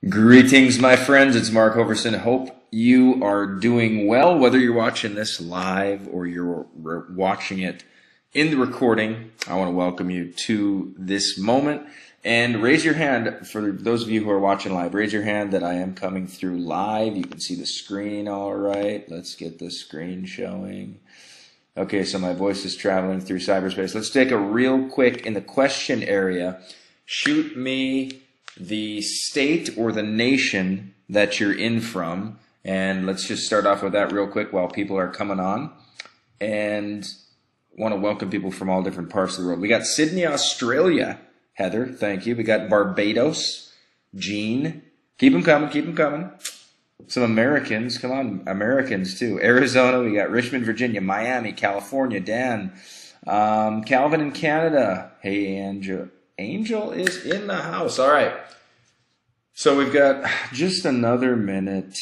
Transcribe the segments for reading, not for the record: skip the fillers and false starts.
Greetings, my friends. It's Mark Hoverson. Hope you are doing well, whether you're watching this live or you're watching it in the recording. I want to welcome you to this moment and raise your hand for those of you who are watching live. Raise your hand that I am coming through live. You can see the screen all right. Let's get the screen showing. Okay, so my voice is traveling through cyberspace. Let's take a real quick, in the question area, shoot me the state or the nation that you're in from, and let's just start off with that real quick while people are coming on. And want to welcome people from all different parts of the world. We got Sydney, Australia. Heather, thank you. We got Barbados. Jean, keep them coming, keep them coming. Some Americans, come on, Americans too. Arizona, we got Richmond, Virginia, Miami, California. Dan, Calvin in Canada. Hey, Angel. Angel is in the house. All right. So we've got just another minute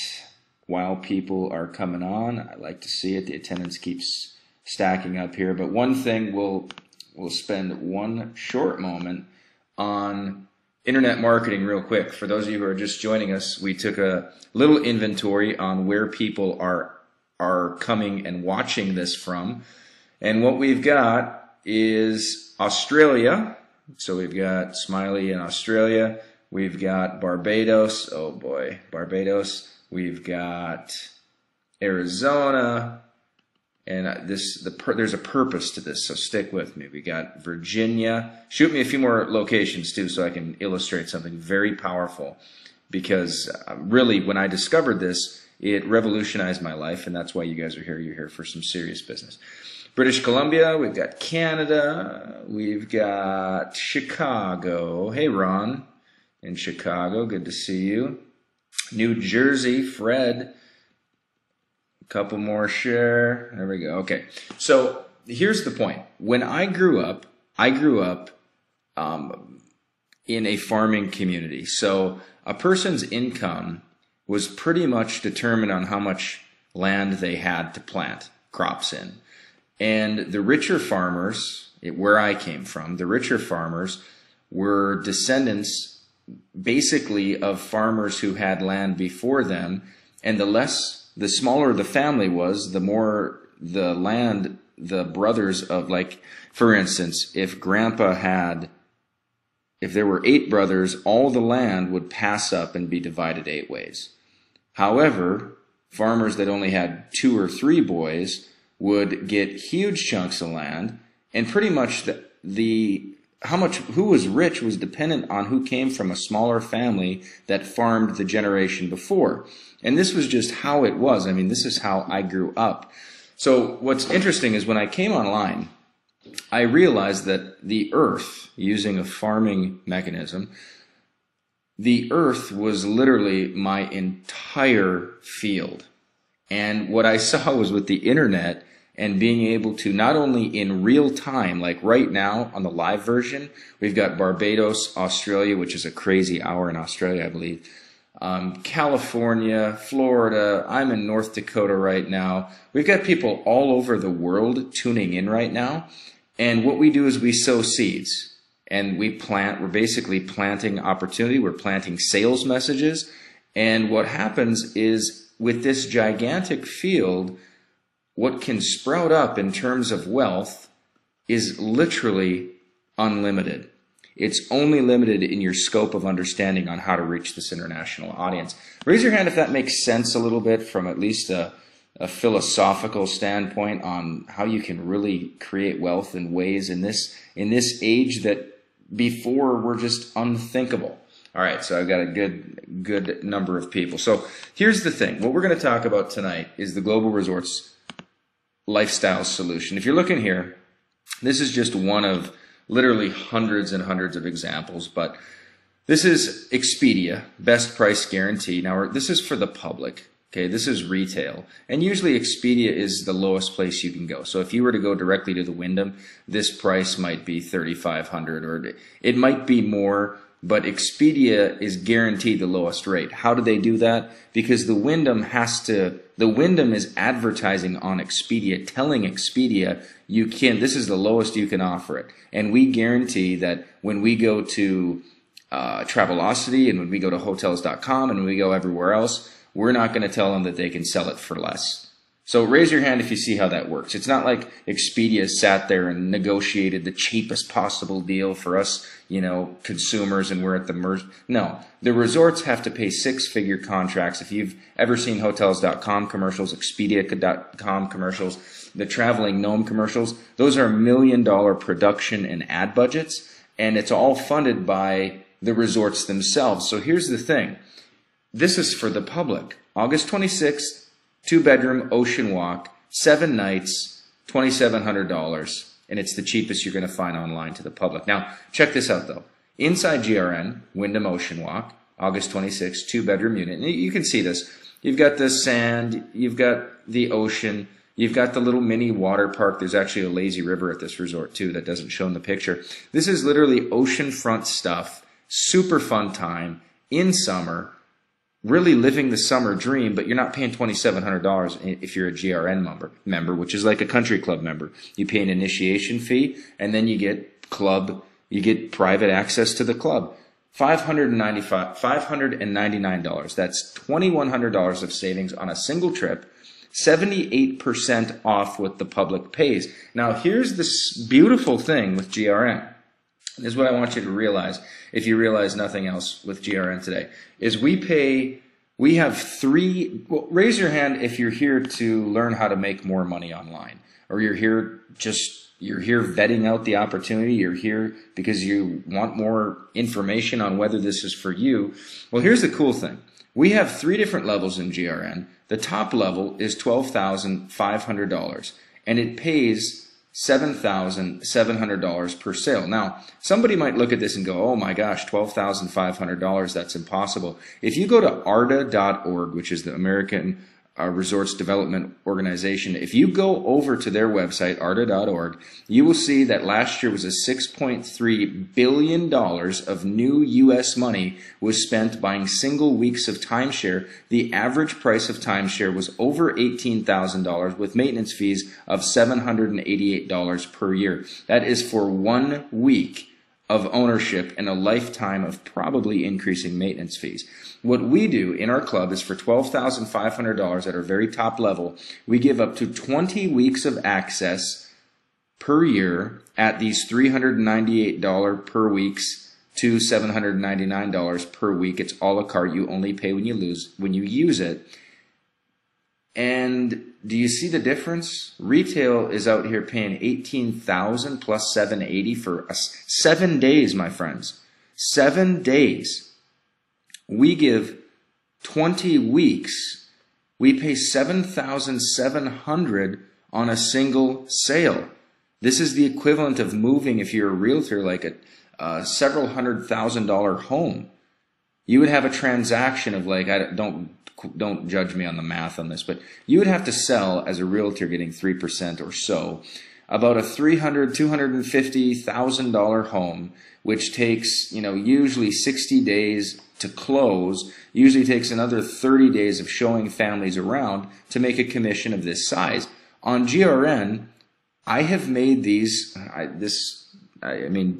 while people are coming on. I like to see it. The attendance keeps stacking up here. But one thing, we'll spend one short moment on internet marketing real quick. For those of you who are just joining us, we took a little inventory on where people are coming and watching this from. And what we've got is Australia. So we've got Smiley in Australia. We've got Barbados. Oh boy, Barbados. We've got Arizona. And there's a purpose to this, so stick with me. We got Virginia. Shoot me a few more locations too so I can illustrate something very powerful. Because really, when I discovered this, it revolutionized my life, and that's why you guys are here. You're here for some serious business. British Columbia, we've got Canada, we've got Chicago. Hey, Ron in Chicago, good to see you. New Jersey, Fred. A couple more share. There we go. Okay, so here's the point. When I grew up in a farming community. So a person's income was pretty much determined on how much land they had to plant crops in. And the richer farmers, where I came from, the richer farmers were descendants basically of farmers who had land before them. And the smaller the family was, the more the land the brothers of, like, for instance, if there were 8 brothers, all the land would pass up and be divided 8 ways. Whoever, farmers that only had 2 or 3 boys would get huge chunks of land, and pretty much who was rich was dependent on who came from a smaller family that farmed the generation before. And this was just how it was. I mean, this is how I grew up. So what's interesting is when I came online, I realized that the earth, using a farming mechanism, the earth was literally my entire field. And what I saw was with the internet and being able to not only in real time, like right now on the live version, we've got Barbados, Australia, which is a crazy hour in Australia, I believe. California, Florida, I'm in North Dakota right now. We've got people all over the world tuning in right now. And what we do is we sow seeds and we're basically planting opportunity. We're planting sales messages. And what happens is with this gigantic field, what can sprout up in terms of wealth is literally unlimited. It's only limited in your scope of understanding on how to reach this international audience. Raise your hand if that makes sense a little bit from at least a philosophical standpoint on how you can really create wealth in ways in this age that before were just unthinkable. All right, so I've got a good number of people. So here's the thing. What we're going to talk about tonight is the Global Resorts Lifestyle Solution. If you're looking here, this is just one of literally hundreds and hundreds of examples, but this is Expedia, best price guarantee. Now, this is for the public. Okay, this is retail. And usually Expedia is the lowest place you can go. So if you were to go directly to the Wyndham, this price might be $3,500 or it might be more, but Expedia is guaranteed the lowest rate. How do they do that? Because the Wyndham is advertising on Expedia, telling Expedia, this is the lowest you can offer it. And we guarantee that when we go to Travelocity, and when we go to Hotels.com, and when we go everywhere else, we're not going to tell them that they can sell it for less. So raise your hand if you see how that works. It's not like Expedia sat there and negotiated the cheapest possible deal for us, consumers, and we're at the mercy. No, the resorts have to pay six-figure contracts. If you've ever seen Hotels.com commercials, Expedia.com commercials, the Traveling Gnome commercials, those are $1 million production and ad budgets, and it's all funded by the resorts themselves. So here's the thing. This is for the public. August 26th, 2-bedroom ocean walk, 7 nights, $2,700, and it's the cheapest you're going to find online to the public. Now, check this out though. Inside GRN, Wyndham Ocean Walk, August 26th, 2-bedroom unit. And you can see this. You've got the sand, you've got the ocean, you've got the little mini water park. There's actually a lazy river at this resort too that doesn't show in the picture. This is literally oceanfront stuff, super fun time in summer. Really living the summer dream, but you're not paying $2,700 if you're a GRN member, which is like a country club member. You pay an initiation fee, and then you get private access to the club. $599. That's $2,100 of savings on a single trip, 78% off what the public pays. Now, here's this beautiful thing with GRN. This is what I want you to realize, if you realize nothing else with GRN today, is we have three, well, raise your hand if you're here to learn how to make more money online, or you're here vetting out the opportunity, you're here because you want more information on whether this is for you. Well, here's the cool thing. We have 3 different levels in GRN. The top level is $12,500, and it pays $7,700 per sale. Now, somebody might look at this and go, oh my gosh, $12,500, that's impossible. If you go to ARDA.org, which is the American Resorts Development Organization, if you go over to their website, ARDA.org, you will see that last year was a $6.3 billion of new U.S. money was spent buying single weeks of timeshare. The average price of timeshare was over $18,000 with maintenance fees of $788 per year. That is for 1 week of ownership and a lifetime of probably increasing maintenance fees. What we do in our club is for $12,500 at our very top level, we give up to 20 weeks of access per year at these $398 per weeks to $799 per week. It's a la carte. You only pay when you use it. And do you see the difference? Retail is out here paying $18,000 plus $780 for 7 days, my friends. 7 days. We give 20 weeks. We pay $7,700 on a single sale. This is the equivalent of moving, if you're a realtor, like a several $100,000 home. You would have a transaction of like, don't judge me on the math on this, but you would have to sell as a realtor getting 3% or so about a $250,000 home, which takes, usually 60 days to close, usually takes another 30 days of showing families around to make a commission of this size. On GRN, I have made these,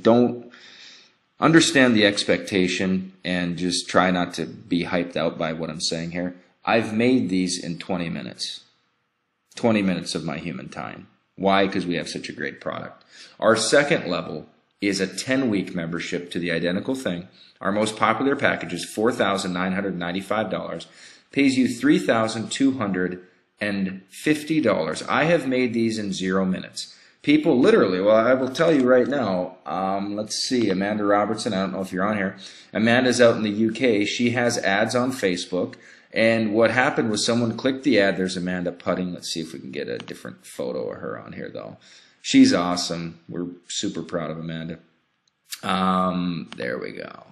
don't understand the expectation and just try not to be hyped out by what I'm saying here. I've made these in 20 minutes. 20 minutes of my human time. Why? Because we have such a great product. Our second level is a 10-week membership to the identical thing. Our most popular package is $4,995. Pays you $3,250. I have made these in 0 minutes. People literally, well, I will tell you right now, let's see, Amanda Robertson, I don't know if you're on here. Amanda's out in the UK. She has ads on Facebook. And what happened was someone clicked the ad. There's Amanda putting. Let's see if we can get a different photo of her on here, though. She's awesome. We're super proud of Amanda. There we go.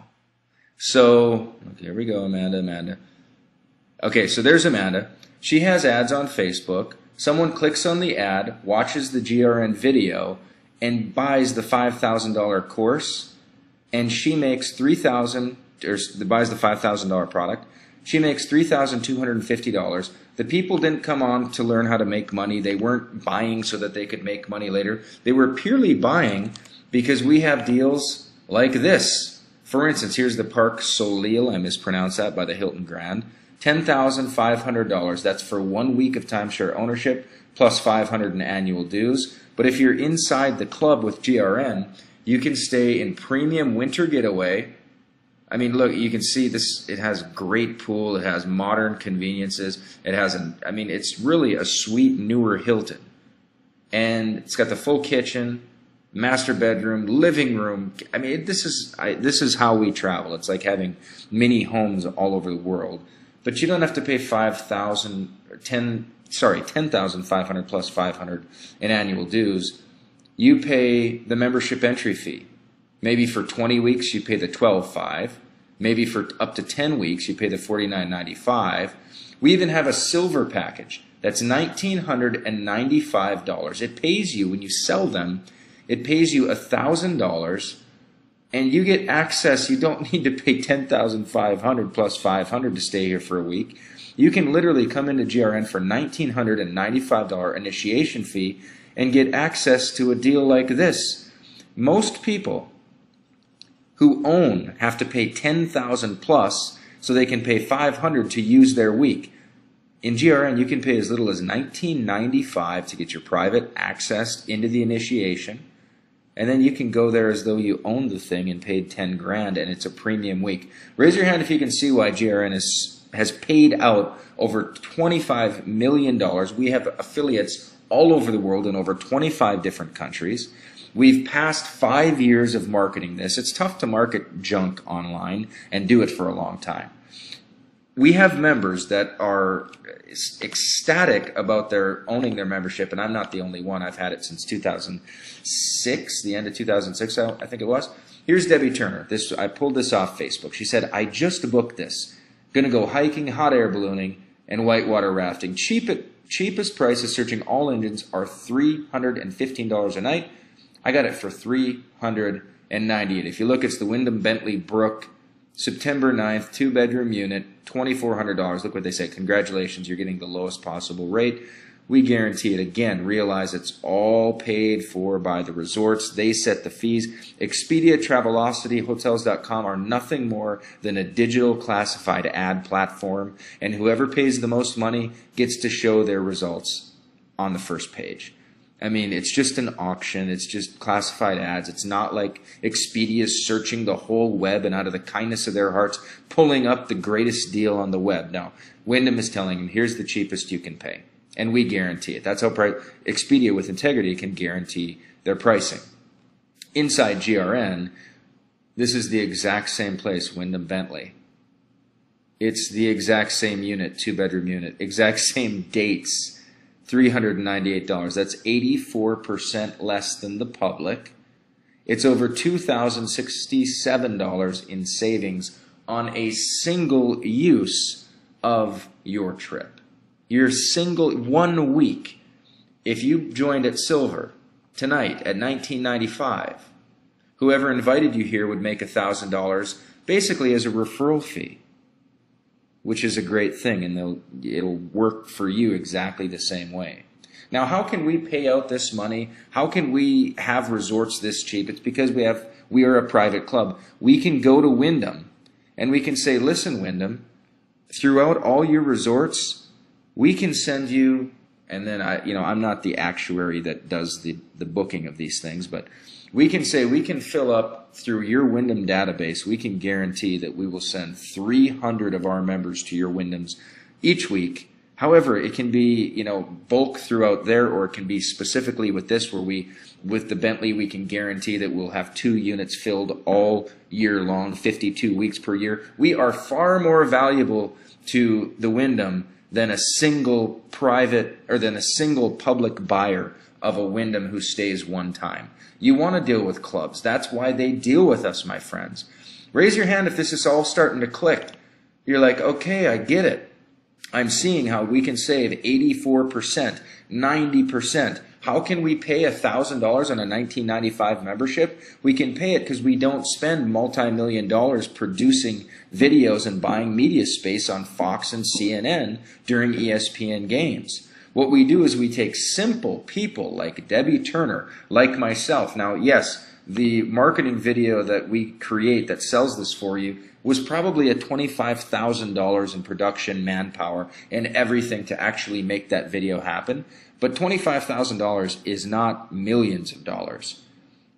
So, okay, here we go, Amanda. Okay, so there's Amanda. She has ads on Facebook. Someone clicks on the ad, watches the GRN video, and buys the $5,000 course, and she makes buys the $5,000 product. She makes $3,250. The people didn't come on to learn how to make money. They weren't buying so that they could make money later. They were purely buying because we have deals like this. For instance, here's the Park Soleil, I mispronounced that, by the Hilton Grand. $10,500. That's for 1 week of timeshare ownership plus $500 in annual dues. But if you're inside the club with GRN, you can stay in premium winter getaway. I mean, look, you can see this. It has great pool. It has modern conveniences. It has I mean, it's really a sweet, newer Hilton. And it's got the full kitchen, master bedroom, living room. I mean, this is how we travel. It's like having mini homes all over the world. But you don't have to pay $10,500 plus $500 in annual dues. You pay the membership entry fee. Maybe for 20 weeks you pay the $12,500. Maybe for up to 10 weeks you pay the $49.95. We even have a silver package that's $1,995. It pays you when you sell them. It pays you $1,000. And you get access. You don't need to pay $10,500 plus $500 to stay here for a week. You can literally come into GRN for $1,995 initiation fee and get access to a deal like this. Most people who own have to pay $10,000 plus so they can pay $500 to use their week. In GRN, you can pay as little as $19.95 to get your private access into the initiation. And then you can go there as though you owned the thing and paid $10,000, and it's a premium week. Raise your hand if you can see why GRN has paid out over $25 million. We have affiliates all over the world in over 25 different countries. We've passed 5 years of marketing this. It's tough to market junk online and do it for a long time. We have members that are ecstatic about owning their membership, and I'm not the only one. I've had it since 2006, the end of 2006, I think it was. Here's Debbie Turner. I pulled this off Facebook. She said, I just booked this. Going to go hiking, hot air ballooning, and whitewater rafting. Cheapest prices searching all engines are $315 a night. I got it for $398. If you look, it's the Wyndham Bentley Brook, September 9th, 2-bedroom unit, $2,400. Look what they say. Congratulations, you're getting the lowest possible rate. We guarantee it. Again, realize it's all paid for by the resorts. They set the fees. Expedia, Travelocity, Hotels.com are nothing more than a digital classified ad platform, and whoever pays the most money gets to show their results on the first page. I mean, it's just an auction. It's just classified ads. It's not like Expedia is searching the whole web and out of the kindness of their hearts pulling up the greatest deal on the web. No, Wyndham is telling them, here's the cheapest you can pay. And we guarantee it. That's how Expedia with integrity can guarantee their pricing. Inside GRN, this is the exact same place, Wyndham Bentley. It's the exact same unit, 2-bedroom unit, exact same dates. $398. That's 84% less than the public. It's over $2,067 in savings on a single use of your trip. Your single 1 week. If you joined at Silver tonight at $19.95, whoever invited you here would make $1,000 basically as a referral fee, which is a great thing, and it'll work for you exactly the same way. Now, how can we pay out this money? How can we have resorts this cheap? It's because we are a private club. We can go to Wyndham, and we can say, listen, Wyndham, throughout all your resorts, we can send you, and then I'm not the actuary that does the booking of these things, but we can say we can fill up through your Wyndham database. We can guarantee that we will send 300 of our members to your Wyndhams each week. However, it can be, bulk throughout there, or it can be specifically with this, where with the Bentley, we can guarantee that we'll have 2 units filled all year long, 52 weeks per year. We are far more valuable to the Wyndham than a single public buyer of a Wyndham who stays one time. You want to deal with clubs. That's why they deal with us, my friends. Raise your hand if this is all starting to click. You're like, okay, I get it. I'm seeing how we can save 84%, 90%. How can we pay $1,000 on a $19.95 membership? We can pay it because we don't spend multi-million dollars producing videos and buying media space on Fox and CNN during ESPN games. What we do is we take simple people like Debbie Turner, like myself. Now, yes, the marketing video that we create that sells this for you was probably at $25,000 in production, manpower, and everything to actually make that video happen. But $25,000 is not millions of dollars.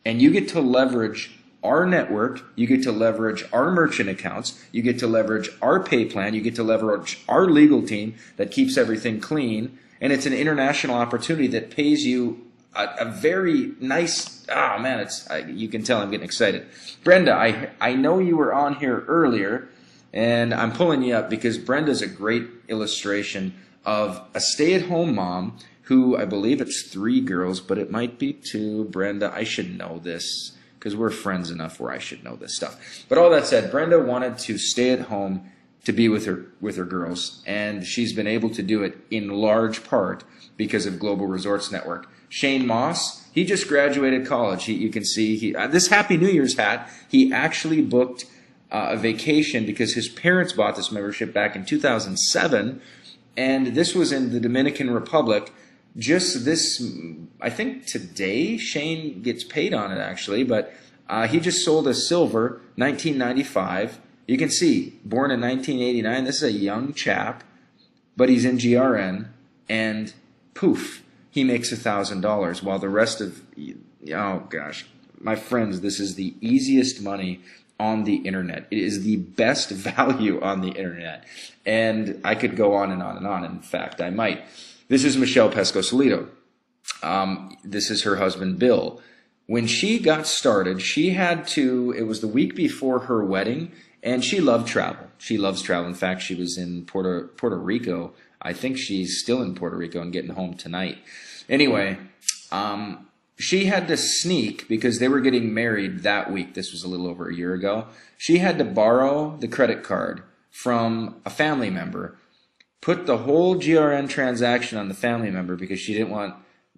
And you get to leverage our network, you get to leverage our merchant accounts, you get to leverage our pay plan, you get to leverage our legal team that keeps everything clean, and it's an international opportunity that pays you a very nice, you can tell I'm getting excited. Brenda, I know you were on here earlier, and I'm pulling you up because Brenda's a great illustration of a stay-at-home mom who, I believe it's 3 girls, but it might be 2. Brenda, I should know this because we're friends enough where I should know this stuff. But all that said, Brenda wanted to stay at home to be with her girls, and she's been able to do it in large part because of Global Resorts Network. Shane Moss, he just graduated college. You can see this Happy New Year's hat, he actually booked a vacation because his parents bought this membership back in 2007, and this was in the Dominican Republic. Just this, I think today, Shane gets paid on it actually, but he just sold a silver, 1995. You can see, born in 1989, this is a young chap, but he's in GRN, and poof, he makes $1,000, while the rest of, oh gosh, my friends, this is the easiest money on the internet. It is the best value on the internet, and I could go on and on and on. In fact, I might. This is Michelle Pesco-Solido. This is her husband, Bill. When she got started, she had to, it was the week before her wedding, and she loved travel. She loves travel. In fact, she was in Puerto Rico. I think she's still in Puerto Rico and getting home tonight. Anyway, she had to sneak because they were getting married that week. This was a little over a year ago. She had to borrow the credit card from a family member, put the whole GRN transaction on the family member because she didn't want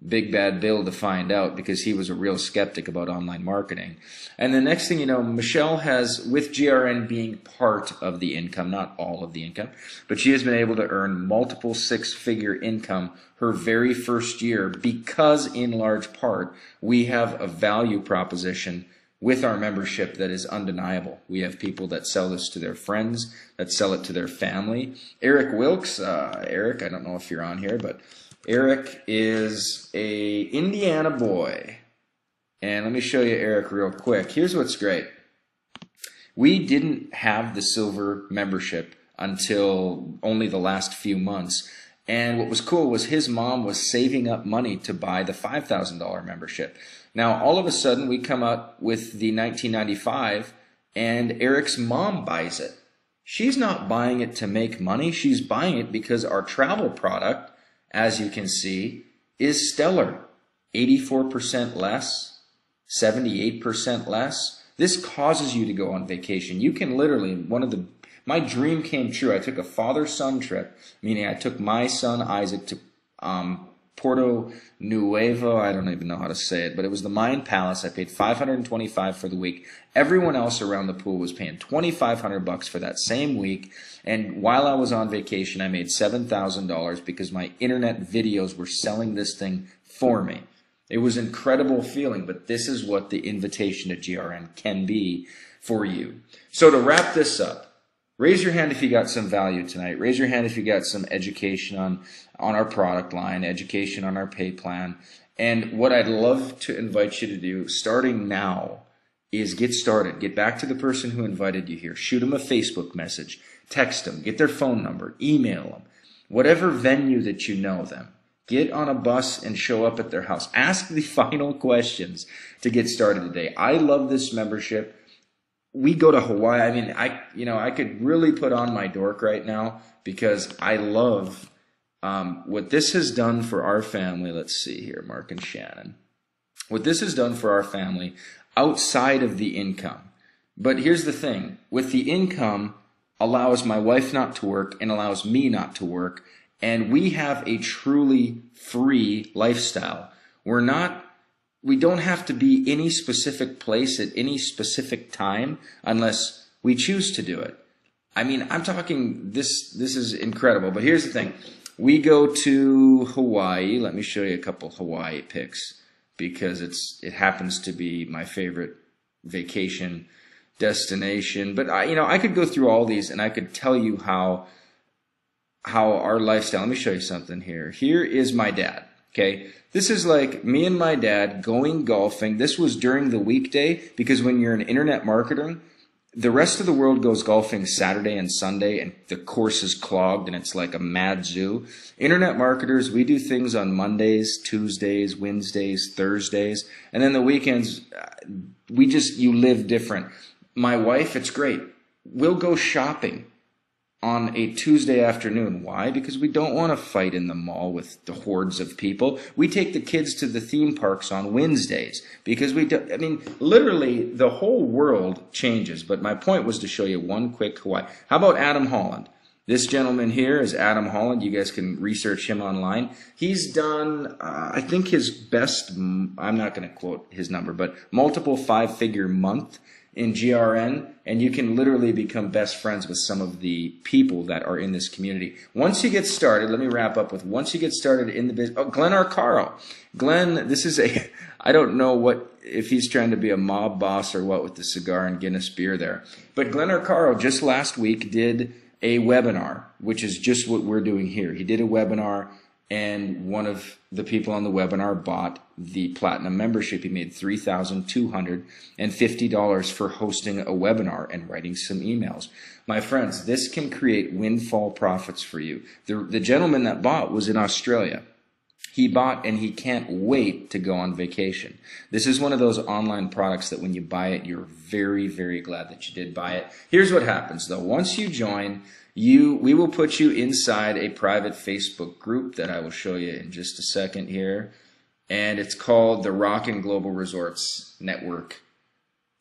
Big Bad Bill to find out because he was a real skeptic about online marketing. And the next thing you know, Michelle has, with GRN being part of the income, not all of the income, but she has been able to earn multiple 6-figure income her very first year because, in large part, we have a value proposition with our membership that is undeniable. We have people that sell this to their friends, that sell it to their family. Eric Wilkes, Eric, I don't know if you're on here, but Eric is a Indiana boy. And let me show you Eric real quick. Here's what's great. We didn't have the silver membership until only the last few months. And what was cool was his mom was saving up money to buy the $5,000 membership. Now, all of a sudden, we come up with the 1995, and Eric's mom buys it. She's not buying it to make money. She's buying it because our travel product, as you can see, is stellar. 84% less, 78% less. This causes you to go on vacation. You can literally, my dream came true. I took a father-son trip, meaning I took my son Isaac to Porto Nuevo, I don't even know how to say it, but it was the Mayan Palace. I paid $525 for the week. Everyone else around the pool was paying $2,500 for that same week. And while I was on vacation, I made $7,000 because my internet videos were selling this thing for me. It was an incredible feeling, but this is what the invitation to GRN can be for you. So to wrap this up, raise your hand if you got some value tonight. Raise your hand if you got some education on our product line, education on our pay plan. And what I'd love to invite you to do, starting now, is get started. Get back to the person who invited you here. Shoot them a Facebook message. Text them. Get their phone number. Email them. Whatever venue that you know them. Get on a bus and show up at their house. Ask the final questions to get started today. I love this membership. We go to Hawaii. I mean, I could really put on my dork right now because I love what this has done for our family. Let's see here, Mark and Shannon. What this has done for our family outside of the income. But here's the thing. With the income, allows my wife not to work and allows me not to work. And we have a truly free lifestyle. We don't have to be any specific place at any specific time unless we choose to do it. I mean, I'm talking, this is incredible. But here's the thing. We go to Hawaii. Let me show you a couple Hawaii pics. because it happens to be my favorite vacation destination. But I could go through all these and I could tell you how our lifestyle. Let me show you something here. Here is my dad. Okay, this is like me and my dad going golfing. This was during the weekday, because when you're an internet marketer, the rest of the world goes golfing Saturday and Sunday, and the course is clogged, and it's like a mad zoo. Internet marketers, we do things on Mondays, Tuesdays, Wednesdays, Thursdays, and then the weekends, you live different. My wife, it's great. We'll go shopping on a Tuesday afternoon. Why? Because we don't want to fight in the mall with the hordes of people. We take the kids to the theme parks on Wednesdays because literally the whole world changes. But my point was to show you one quick Hawaii. How about Adam Holland? This gentleman here is Adam Holland. You guys can research him online. He's done, I think his best, I'm not going to quote his number, but multiple 5-figure month in GRN, and you can literally become best friends with some of the people that are in this community. Once you get started, let me wrap up with, once you get started in the business, Glenn Arcaro. Glenn, this is I don't know if he's trying to be a mob boss or what with the cigar and Guinness beer there. But Glenn Arcaro just last week did a webinar, which is just what we're doing here. He did a webinar, and one of the people on the webinar bought the Platinum membership. He made $3,250 for hosting a webinar and writing some emails. My friends, this can create windfall profits for you. The gentleman that bought was in Australia. He bought and he can't wait to go on vacation. This is one of those online products that when you buy it, you're very, very glad that you did buy it. Here's what happens though. Once you join, we will put you inside a private Facebook group that I will show you in just a second here. And it's called the Rockin' Global Resorts Network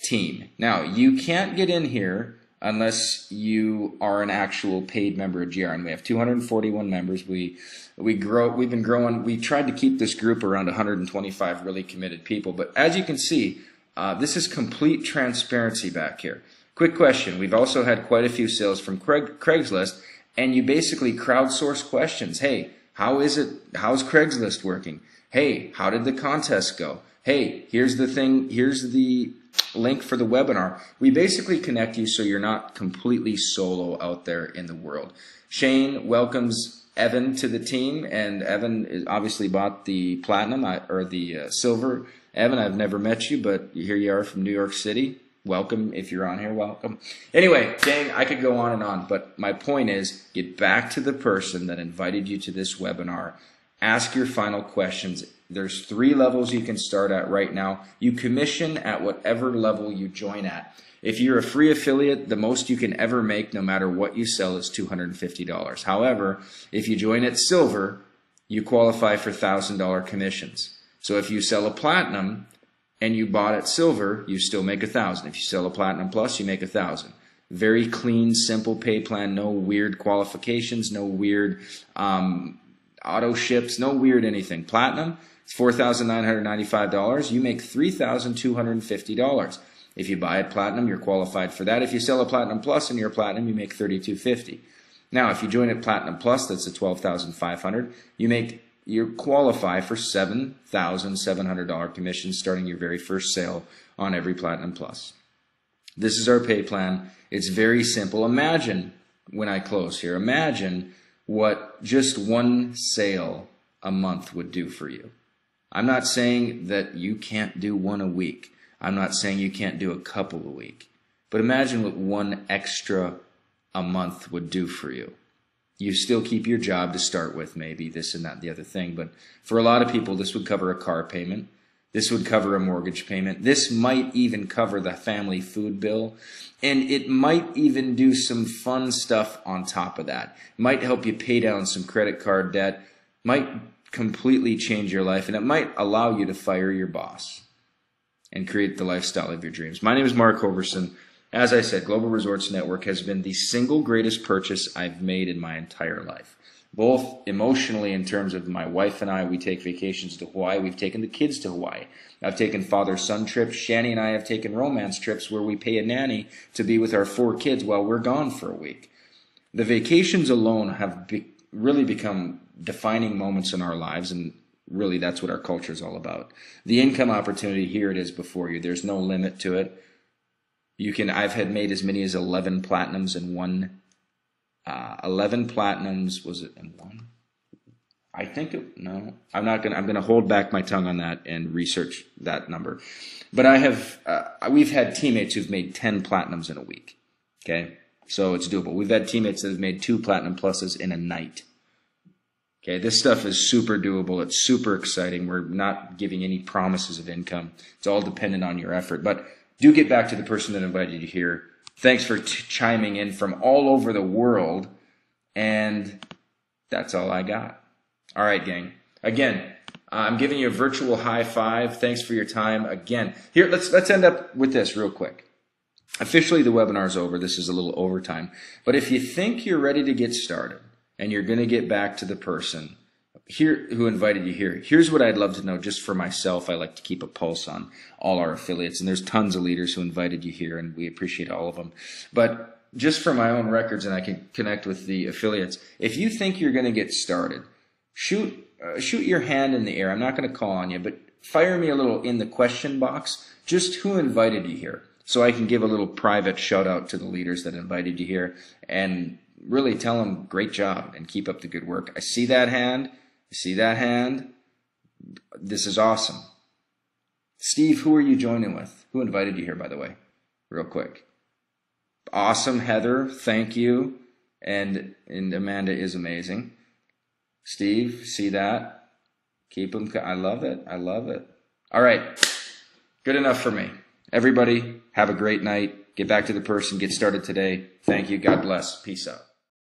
Team. Now, you can't get in here unless you are an actual paid member of GRN. We have 241 members. We've been growing. We tried to keep this group around 125 really committed people. But as you can see, this is complete transparency back here. Quick question. We've also had quite a few sales from Craigslist, and you basically crowdsource questions. Hey, how's Craigslist working? Hey, how did the contest go? Hey, here's the thing, here's the link for the webinar. We basically connect you so you're not completely solo out there in the world. Shane welcomes Evan to the team, and Evan obviously bought the Platinum or the Silver. Evan, I've never met you, but here you are from New York City. Welcome. If you're on here, welcome. Anyway, dang, I could go on and on, but my point is, get back to the person that invited you to this webinar. Ask your final questions. There's 3 levels you can start at right now. You commission at whatever level you join at. If you're a free affiliate, the most you can ever make, no matter what you sell, is $250. However, if you join at Silver, you qualify for $1,000 commissions. So if you sell a Platinum and you bought at Silver, you still make $1,000. If you sell a Platinum Plus, you make $1,000. Very clean, simple pay plan. No weird qualifications. No weird auto ships. No weird anything. Platinum, it's $4,995. You make $3,250. If you buy a Platinum, you're qualified for that. If you sell a Platinum Plus and you're a Platinum, you make $3,250. Now, if you join at Platinum Plus, that's a $12,500. You qualify for $7,700 commission starting your very first sale on every Platinum Plus. This is our pay plan. It's very simple. Imagine, when I close here, imagine what just one sale a month would do for you. I'm not saying that you can't do one a week. I'm not saying you can't do a couple a week. But imagine what one extra a month would do for you. You still keep your job to start with, maybe this and that and the other thing. But for a lot of people, this would cover a car payment. This would cover a mortgage payment. This might even cover the family food bill. And it might even do some fun stuff on top of that. It might help you pay down some credit card debt. Might completely change your life. And it might allow you to fire your boss and create the lifestyle of your dreams. My name is Mark Hoverson. As I said, Global Resorts Network has been the single greatest purchase I've made in my entire life. Both emotionally, in terms of my wife and I, we take vacations to Hawaii. We've taken the kids to Hawaii. I've taken father-son trips. Shani and I have taken romance trips where we pay a nanny to be with our 4 kids while we're gone for a week. The vacations alone have really become defining moments in our lives, and really that's what our culture is all about. The income opportunity, here it is before you. There's no limit to it. I've had made as many as 11 platinums in one. 11 platinums, was it in one? I think no. I'm going to hold back my tongue on that and research that number. But we've had teammates who've made 10 platinums in a week. Okay. So it's doable. We've had teammates that have made 2 platinum pluses in a night. Okay, this stuff is super doable. It's super exciting. We're not giving any promises of income. It's all dependent on your effort. But do get back to the person that invited you here. Thanks for chiming in from all over the world. And that's all I got. All right, gang. Again, I'm giving you a virtual high five. Thanks for your time. Again, here, let's end up with this real quick. Officially, the webinar's over. This is a little overtime. But if you think you're ready to get started, and you're going to get back to the person here who invited you here. Here's what I'd love to know just for myself. I like to keep a pulse on all our affiliates, and there's tons of leaders who invited you here, and we appreciate all of them. But just for my own records, and I can connect with the affiliates, if you think you're going to get started, shoot your hand in the air. I'm not going to call on you, but fire me a little in the question box, just who invited you here, so I can give a little private shout out to the leaders that invited you here, and really tell them great job and keep up the good work. I see that hand. I see that hand. This is awesome. Steve, who are you joining with? Who invited you here, by the way? Real quick. Awesome, Heather. Thank you. And Amanda is amazing. Steve, see that? Keep them. I love it. I love it. All right. Good enough for me. Everybody, have a great night. Get back to the person. Get started today. Thank you. God bless. Peace out.